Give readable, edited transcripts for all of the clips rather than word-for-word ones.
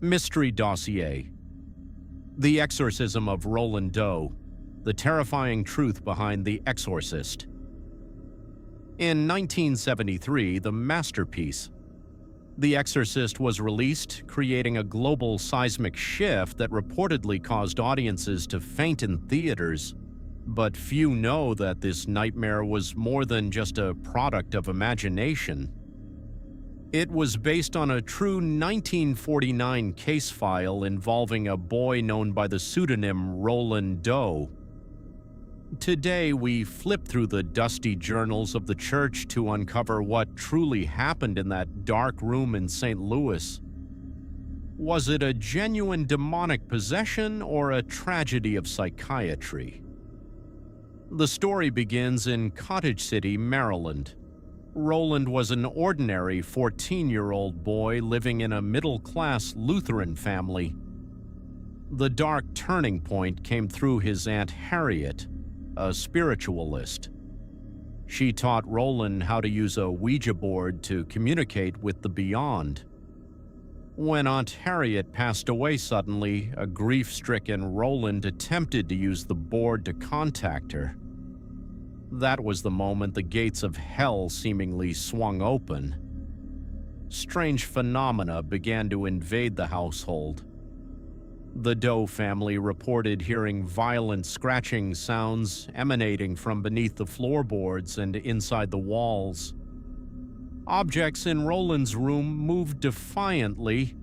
Mystery Dossier: The Exorcism of Roland Doe, the terrifying truth behind The Exorcist. In 1973, the masterpiece, The Exorcist, was released, creating a global seismic shift that reportedly caused audiences to faint in theaters. But few know that this nightmare was more than just a product of imagination. It was based on a true 1949 case file involving a boy known by the pseudonym Roland Doe. Today, we flip through the dusty journals of the church to uncover what truly happened in that dark room in St. Louis. Was it a genuine demonic possession or a tragedy of psychiatry? The story begins in Cottage City, Maryland. Roland was an ordinary 14-year-old boy living in a middle-class Lutheran family. The dark turning point came through his Aunt Harriet, a spiritualist. She taught Roland how to use a Ouija board to communicate with the beyond. When Aunt Harriet passed away suddenly, a grief-stricken Roland attempted to use the board to contact her. That was the moment the gates of hell seemingly swung open. Strange phenomena began to invade the household. The Doe family reported hearing violent scratching sounds emanating from beneath the floorboards and inside the walls. Objects in Roland's room moved defiantly,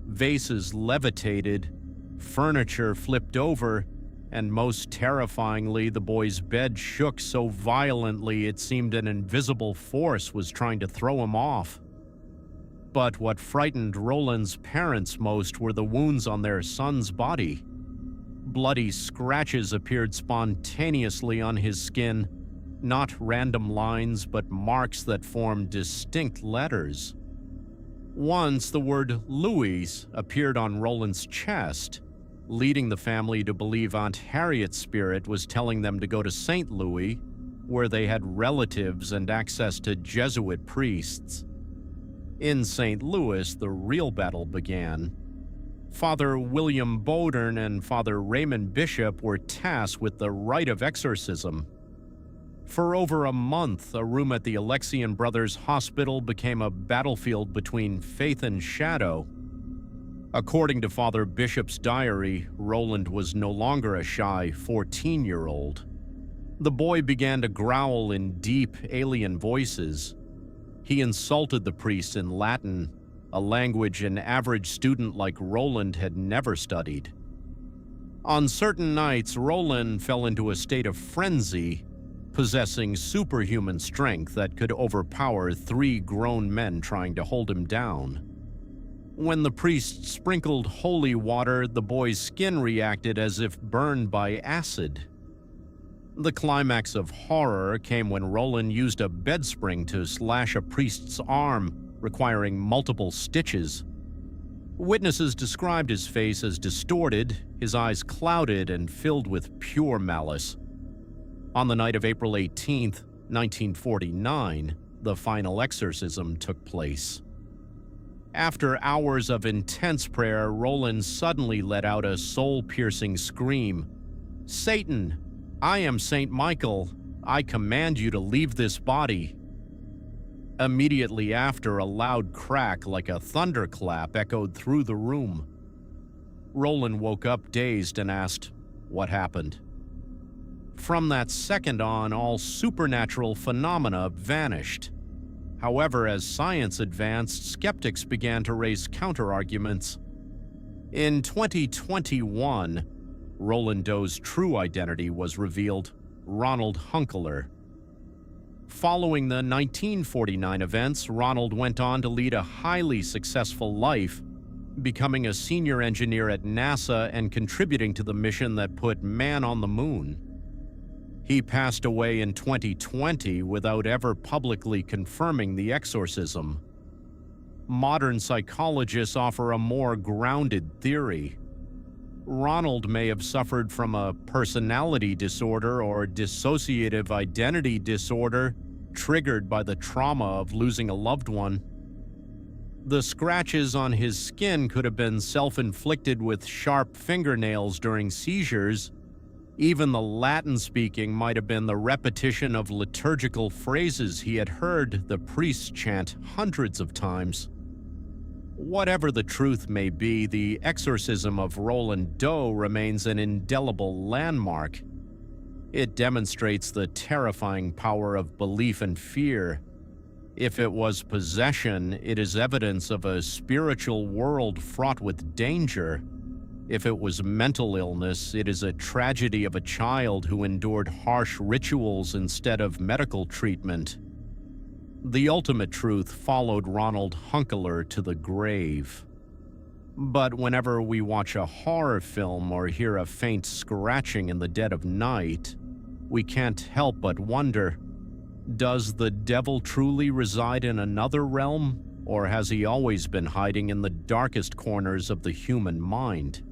vases levitated, furniture flipped over, and most terrifyingly, the boy's bed shook so violently it seemed an invisible force was trying to throw him off. But what frightened Roland's parents most were the wounds on their son's body. Bloody scratches appeared spontaneously on his skin, not random lines but marks that formed distinct letters. Once the word Louis appeared on Roland's chest, leading the family to believe Aunt Harriet's spirit was telling them to go to St. Louis, where they had relatives and access to Jesuit priests. In St. Louis, the real battle began. Father William Bowdern and Father Raymond Bishop were tasked with the rite of exorcism. For over a month, a room at the Alexian Brothers Hospital became a battlefield between faith and shadow. According to Father Bishop's diary, Roland was no longer a shy 14-year-old. The boy began to growl in deep, alien voices. He insulted the priests in Latin, a language an average student like Roland had never studied. On certain nights, Roland fell into a state of frenzy, possessing superhuman strength that could overpower 3 grown men trying to hold him down. When the priest sprinkled holy water, the boy's skin reacted as if burned by acid. The climax of horror came when Roland used a bed spring to slash a priest's arm, requiring multiple stitches. Witnesses described his face as distorted, his eyes clouded and filled with pure malice. On the night of April 18, 1949, the final exorcism took place. After hours of intense prayer, Roland suddenly let out a soul-piercing scream. "Satan, I am Saint Michael. I command you to leave this body." Immediately after, a loud crack like a thunderclap echoed through the room. Roland woke up dazed and asked, "What happened?" From that second on, all supernatural phenomena vanished. However, as science advanced, skeptics began to raise counter-arguments. In 2021, Roland Doe's true identity was revealed: Ronald Hunkeler. Following the 1949 events, Ronald went on to lead a highly successful life, becoming a senior engineer at NASA and contributing to the mission that put man on the moon. He passed away in 2020 without ever publicly confirming the exorcism. Modern psychologists offer a more grounded theory. Ronald may have suffered from a personality disorder or dissociative identity disorder triggered by the trauma of losing a loved one. The scratches on his skin could have been self-inflicted with sharp fingernails during seizures. Even the Latin speaking might have been the repetition of liturgical phrases he had heard the priests chant hundreds of times. Whatever the truth may be, the exorcism of Roland Doe remains an indelible landmark. It demonstrates the terrifying power of belief and fear. If it was possession, it is evidence of a spiritual world fraught with danger. If it was mental illness, it is a tragedy of a child who endured harsh rituals instead of medical treatment. The ultimate truth followed Ronald Hunkeler to the grave. But whenever we watch a horror film or hear a faint scratching in the dead of night, we can't help but wonder, does the devil truly reside in another realm, or has he always been hiding in the darkest corners of the human mind?